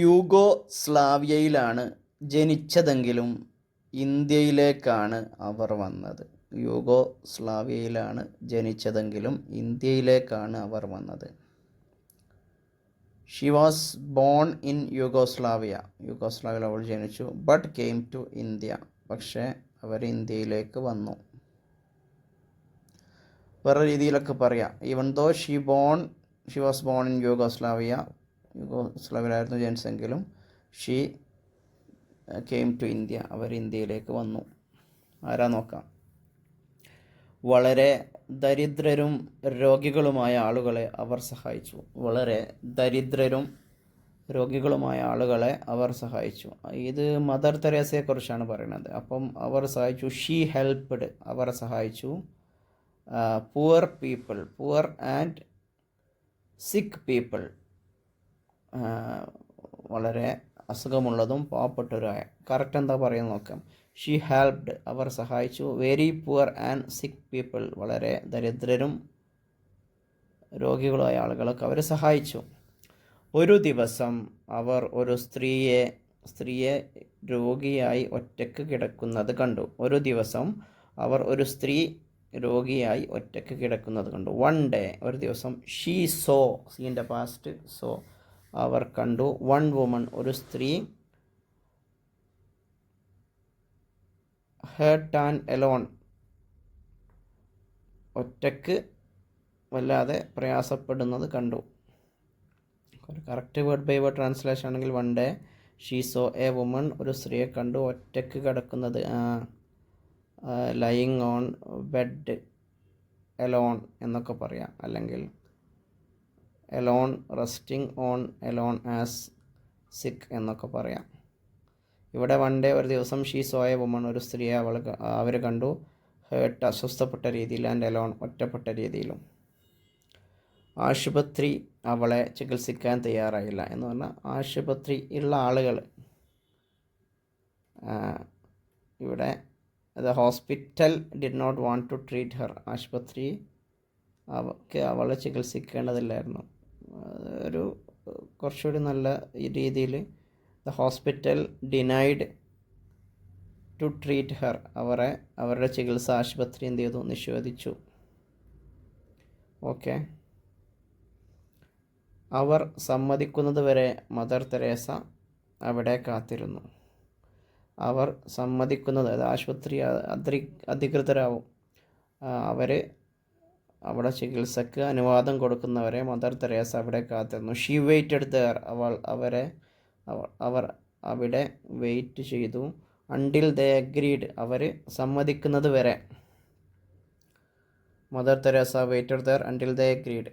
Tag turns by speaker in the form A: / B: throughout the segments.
A: യൂഗോസ്ലാവിയയിലാണ് ജനിച്ചതെങ്കിലും ഇന്ത്യയിലേക്കാണ് അവർ വന്നത്. യൂഗോസ്ലാവിയയിലാണ് ജനിച്ചതെങ്കിലും ഇന്ത്യയിലേക്കാണ് അവർ വന്നത്. She was born in Yugoslavia. യൂഗോസ്ലാവിയയിൽ അവൾ ജനിച്ചു. But came to India. പക്ഷേ അവർ ഇന്ത്യയിലേക്ക് വന്നു. വേറെ രീതിയിലൊക്കെ പറയാം. Even though she was born in യൂഗോസ്ലാവിയയിലായിരുന്നു ജനിച്ചെങ്കിലും ഷീ കെയിം ടു ഇന്ത്യ. അവർ ഇന്ത്യയിലേക്ക് വന്നു. ആരാ നോക്കാം. വളരെ ദരിദ്രരും രോഗികളുമായ ആളുകളെ അവർ സഹായിച്ചു. വളരെ ദരിദ്രരും രോഗികളുമായ ആളുകളെ അവർ സഹായിച്ചു. ഇത് മദർ തെരേസയെക്കുറിച്ചാണ് പറയുന്നത്. അപ്പം അവർ സഹായിച്ചു. She helped. അവർ സഹായിച്ചു. Poor people, poor and sick people, വളരെ അസുഖമുള്ളതും പാവപ്പെട്ടവരായ. കറക്റ്റ് എന്താ പറയുന്നത് നോക്കാം. She helped. അവർ സഹായിച്ചു. Very poor and sick people, വളരെ ദരിദ്രരും രോഗികളായ ആളുകളൊക്കെ അവർ സഹായിച്ചു. ഒരു ദിവസം അവർ ഒരു സ്ത്രീയെ രോഗിയായി ഒറ്റയ്ക്ക് കിടക്കുന്നത് കണ്ടു. ഒരു ദിവസം അവർ ഒരു സ്ത്രീ രോഗിയായി ഒറ്റയ്ക്ക് കിടക്കുന്നത് കണ്ടു. വൺ ഡേ, ഒരു ദിവസം. ഷീ സോ, സീൻ്റെ പാസ്റ്റ് സോ, അവർ കണ്ടു. വൺ വുമൺ, ഒരു സ്ത്രീ. ഹേർട്ട് ആൻഡ് എലോൺ, ഒറ്റയ്ക്ക് വല്ലാതെ പ്രയാസപ്പെടുന്നത് കണ്ടു. Correct word by word translation ആണെങ്കിൽ one day she saw a woman, ഒരു സ്ത്രീയെ കണ്ടു ഒറ്റയ്ക്ക് കിടക്കുന്നത്. ലയിങ് ഓൺ ബെഡ് എലോൺ എന്നൊക്കെ പറയാം. അല്ലെങ്കിൽ alone, resting on alone as sick എന്നൊക്കെ പറയാം. ഇവിടെ വൺ ഡേ, ഒരു ദിവസം. ഷീ സോ എ വുമൺ, ഒരു സ്ത്രീയെ അവർ കണ്ടു. ഹേർട്ട്, അസ്വസ്ഥപ്പെട്ട രീതിയിൽ. ആൻഡ് എലോൺ, ഒറ്റപ്പെട്ട രീതിയിലും. ആശുപത്രി അവളെ ചികിത്സിക്കാൻ തയ്യാറായില്ല എന്ന് പറഞ്ഞാൽ ആശുപത്രി ഉള്ള ആളുകൾ. ഇവിടെ the hospital did not want to treat her. ആശുപത്രി അവളെ ചികിത്സിക്കേണ്ടതില്ലായിരുന്നു. ഒരു കുറച്ചുകൂടി നല്ല രീതിയിൽ the hospital denied to treat her. അവരുടെ ചികിത്സ ആശുപത്രി എന്ത് ചെയ്തു? നിഷേധിച്ചു. ഓക്കെ. അവർ സമ്മതിക്കുന്നത് വരെ മദർ തെരേസ അവിടെ കാത്തിരുന്നു. അവർ സമ്മതിക്കുന്നത്, അത് ആശുപത്രി അധികൃതരാവും. അവർ അവിടെ ചികിത്സക്ക് അനുവാദം കൊടുക്കുന്നവരെ മദർ തെരേസ അവിടെ കാത്തിരുന്നു. She weighted there. അവർ അവിടെ വെയിറ്റ് ചെയ്തു. Until they agreed. അവർ സമ്മതിക്കുന്നത് വരെ. Mother Teresa waited there until they agreed.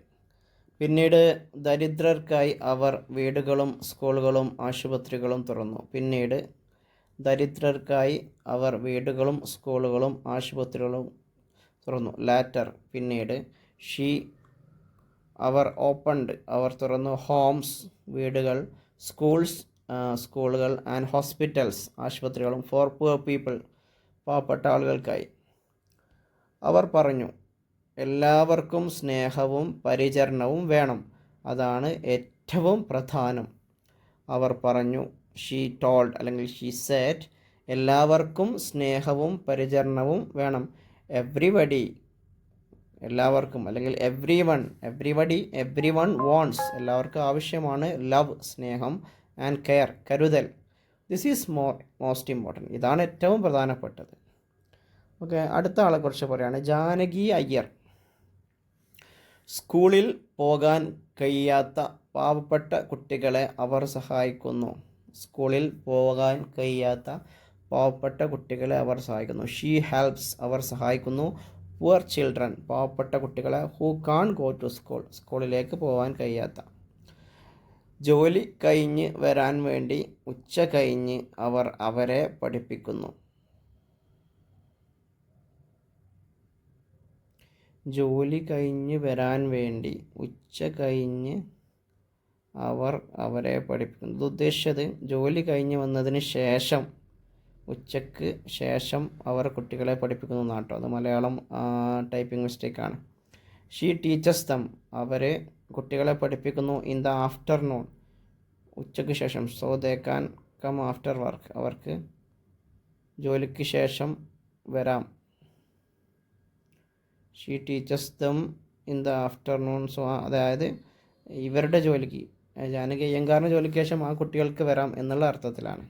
A: പിന്നീട് ദരിദ്രർക്കായി അവർ വീടുകളും സ്കൂളുകളും ആശുപത്രികളും തുറന്നു. പിന്നീട് ദരിദ്രർക്കായി അവർ വീടുകളും സ്കൂളുകളും ആശുപത്രികളും തുറന്നു. ലാറ്റർ, പിന്നീട്. അവർ ഓപ്പൺഡ്, അവർ തുറന്നു. ഹോംസ്, വീടുകൾ. സ്കൂളുകൾ. ആൻഡ് ഹോസ്പിറ്റൽസ്, ആശുപത്രികളും. ഫോർ പുവർ പീപ്പിൾ, പാവപ്പെട്ട ആളുകൾക്കായി. അവർ പറഞ്ഞു, എല്ലാവർക്കും സ്നേഹവും പരിചരണവും വേണം. അതാണ് ഏറ്റവും പ്രധാനം. അവർ പറഞ്ഞു. ഷീ ടോൾഡ്, അല്ലെങ്കിൽ ഷീ സെഡ്, എല്ലാവർക്കും സ്നേഹവും പരിചരണവും വേണം. എവ്രിബഡി, എല്ലാവർക്കും. അല്ലെങ്കിൽ എവ്രി വൺ വാണ്ട്സ്, എല്ലാവർക്കും ആവശ്യമാണ്. ലവ്, സ്നേഹം. ആൻഡ് കെയർ, കരുതൽ. This is most important. ഇതാണ് ഏറ്റവും പ്രധാനപ്പെട്ടത്. ഓക്കെ. അടുത്ത ആളെക്കുറിച്ച് പറയുകയാണ്. ജാനകി അയ്യർ. സ്കൂളിൽ പോകാൻ കഴിയാത്ത പാവപ്പെട്ട കുട്ടികളെ അവർ സഹായിക്കുന്നു. സ്കൂളിൽ പോകാൻ കഴിയാത്ത പാവപ്പെട്ട കുട്ടികളെ അവർ സഹായിക്കുന്നു. ഷീ ഹെൽപ്സ്, അവർ സഹായിക്കുന്നു. പുവർ ചിൽഡ്രൻ, പാവപ്പെട്ട കുട്ടികളെ. Who can't go to school, സ്കൂളിലേക്ക് പോകാൻ കഴിയാത്ത. ജോലി കഴിഞ്ഞ് വരാൻ വേണ്ടി ഉച്ച കഴിഞ്ഞ് അവർ അവരെ പഠിപ്പിക്കുന്നു. ജോലി കഴിഞ്ഞ് വരാൻ വേണ്ടി ഉച്ച കഴിഞ്ഞ് അവർ അവരെ പഠിപ്പിക്കുന്നു. ഇത് ഉദ്ദേശിച്ചത് ജോലി കഴിഞ്ഞ് വന്നതിന് ശേഷം, ഉച്ചയ്ക്ക് ശേഷം അവർ കുട്ടികളെ പഠിപ്പിക്കുന്നു എന്നാട്ടോ. അത് മലയാളം ടൈപ്പിംഗ് മിസ്റ്റേക്കാണ്. ഷീ ടീച്ചസ് ദം, അവർ കുട്ടികളെ പഠിപ്പിക്കുന്നു. ഇൻ ദ ആഫ്റ്റർനൂൺ, ഉച്ചയ്ക്ക് ശേഷം. So they can come after work, അവർക്ക് ജോലിക്ക് ശേഷം വരാം. She teaches them in the afternoon. So അതായത് ഇവരുടെ ജോലിക്ക്, ജാനകി അയ്യങ്കാറിൻ്റെ ജോലിക്ക് ശേഷം ആ കുട്ടികൾക്ക് വരാം എന്നുള്ള അർത്ഥത്തിലാണ്.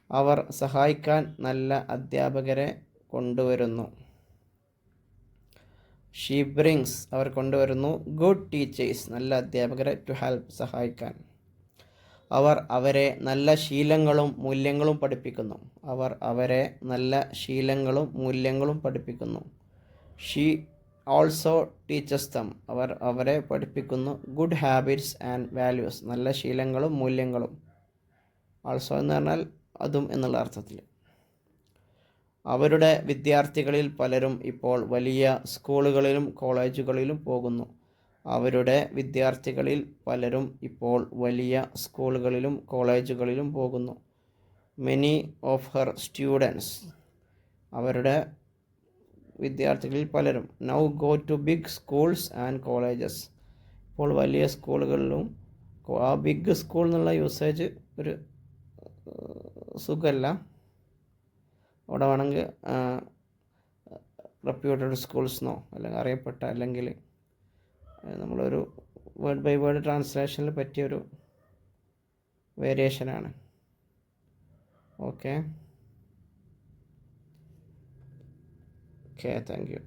A: അവർ സഹായിക്കാൻ നല്ല അധ്യാപകരെ കൊണ്ടുവരുന്നു. ഷീ ബ്രിങ്സ്, അവർ കൊണ്ടുവരുന്നു. ഗുഡ് ടീച്ചേഴ്സ്, നല്ല അധ്യാപകരെ. ടു ഹെൽപ്പ്, സഹായിക്കാൻ. അവർ അവരെ നല്ല ശീലങ്ങളും മൂല്യങ്ങളും പഠിപ്പിക്കുന്നു. അവർ അവരെ നല്ല ശീലങ്ങളും മൂല്യങ്ങളും പഠിപ്പിക്കുന്നു. ഷീ ഓൾസോ ടീച്ചസ് ദം, അവർ അവരെ പഠിപ്പിക്കുന്നു. ഗുഡ് ഹാബിറ്റ്സ് ആൻഡ് വാല്യൂസ്, നല്ല ശീലങ്ങളും മൂല്യങ്ങളും. ആൾസോ എന്ന് പറഞ്ഞാൽ അതും എന്നുള്ള അർത്ഥത്തിൽ. അവരുടെ വിദ്യാർത്ഥികളിൽ പലരും ഇപ്പോൾ വലിയ സ്കൂളുകളിലും കോളേജുകളിലും പോകുന്നു. അവരുടെ വിദ്യാർത്ഥികളിൽ പലരും ഇപ്പോൾ വലിയ സ്കൂളുകളിലും കോളേജുകളിലും പോകുന്നു. മെനി ഓഫ് ഹെർ സ്റ്റുഡൻസ്, അവരുടെ വിദ്യാർത്ഥികളിൽ പലരും. Now go to big schools and colleges, ഇപ്പോൾ വലിയ സ്കൂളുകളിലും. ആ ബിഗ് സ്കൂൾ എന്നുള്ള യൂസേജ് ഒരു സുഖമല്ല. അവിടെ വേണമെങ്കിൽ റെപ്യൂട്ടഡ് സ്കൂൾസെന്നോ അല്ലെങ്കിൽ അറിയപ്പെട്ട, അല്ലെങ്കിൽ നമ്മളൊരു വേർഡ് ബൈ വേർഡ് ട്രാൻസ്ലേഷനിൽ പറ്റിയൊരു വേരിയേഷനാണ്. Okay, thank you.